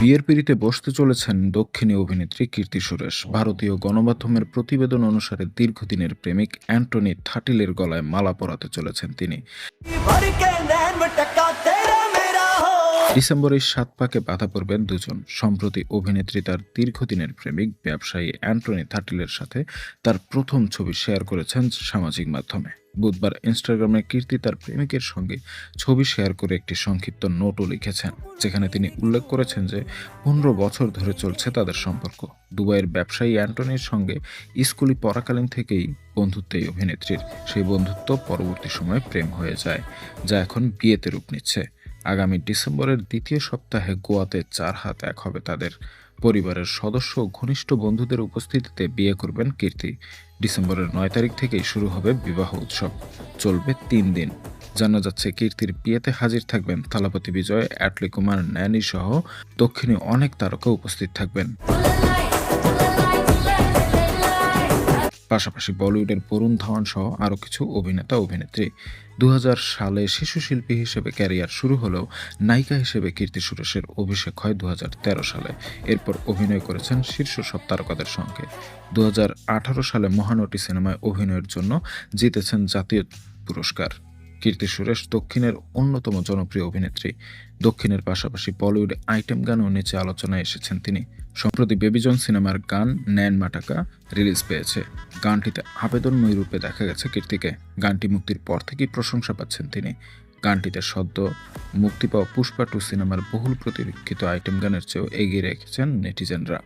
বিয়ের পিঁড়িতে বসতে চলেছেন দক্ষিণী অভিনেত্রী কীর্তি সুরেশ। ভারতীয় গণমাধ্যমের প্রতিবেদন অনুসারে দীর্ঘদিনের প্রেমিক অ্যান্টনি থাটিলের গলায় মালা পরাতে চলেছেন তিনি। ডিসেম্বরের ৭ পাকে বাধা পড়বেন দুজন। সম্প্রতি অভিনেত্রী তার দীর্ঘদিনের প্রেমিক ব্যবসায়ী অ্যান্টনি থাটিলের সাথে তার প্রথম ছবি শেয়ার করেছেন সামাজিক মাধ্যমে। বুধবার ইনস্টাগ্রামে কীর্তি তার প্রেমিকের সঙ্গে ছবি শেয়ার করে একটি সংক্ষিপ্ত নোটও লিখেছেন, যেখানে তিনি উল্লেখ করেছেন যে ১৫ বছর ধরে চলছে তাদের সম্পর্ক। দুবাইয়ের ব্যবসায়ী অ্যান্টনির সঙ্গে স্কুলে পড়াকালীন থেকেই বন্ধুত্ব এই অভিনেত্রীর। সেই বন্ধুত্ব পরবর্তী সময়ে প্রেম হয়ে যায়, যা এখন বিয়েতে রূপ নিচ্ছে। আগামী ডিসেম্বরের দ্বিতীয় সপ্তাহে গোয়াতে ৪ হাত ১ হবে তাদের। পরিবারের সদস্য ও ঘনিষ্ঠ বন্ধুদের উপস্থিতিতে বিয়ে করবেন কীর্তি। ডিসেম্বরের ৯ তারিখ থেকেই শুরু হবে বিবাহ উৎসব, চলবে ৩ দিন। জানা যাচ্ছে কীর্তির বিয়েতে হাজির থাকবেন থালাপতি বিজয়, অ্যাটলি কুমার, ন্যানি সহ দক্ষিণী অনেক তারকা উপস্থিত থাকবেন। পাশাপাশি বলিউডের বরুণ ধাওয়ান সহ আরও কিছু অভিনেতা অভিনেত্রী। ২০০০ সালে শিশু শিল্পী হিসেবে ক্যারিয়ার শুরু হলেও নায়িকা হিসেবে কীর্তি সুরেশের অভিষেক হয় ২০১৩ সালে। এরপর অভিনয় করেছেন শীর্ষ সব তারকাদের সঙ্গে। ২০১৮ সালে মহানটি সিনেমায় অভিনয়ের জন্য জিতেছেন জাতীয় পুরস্কার। কীর্তি সুরেশ দক্ষিণের অন্যতম জনপ্রিয় অভিনেত্রী। দক্ষিণের পাশাপাশি বলিউড আইটেম গানও নিচে আলোচনায় এসেছেন তিনি। সম্প্রতি বেবিজন সিনেমার গান ন্যান মাটাকা রিলিজ পেয়েছে। গানটিতে আবেদনময়ী রূপে দেখা গেছে কীর্তিকে। গানটি মুক্তির পর থেকেই প্রশংসা পাচ্ছেন তিনি। গানটিতে সদ্য মুক্তি পাওয়া পুষ্পা 2 সিনেমার বহুল প্রতীক্ষিত আইটেম গানের চেয়েও এগিয়ে রেখেছেন নেটিজেনরা।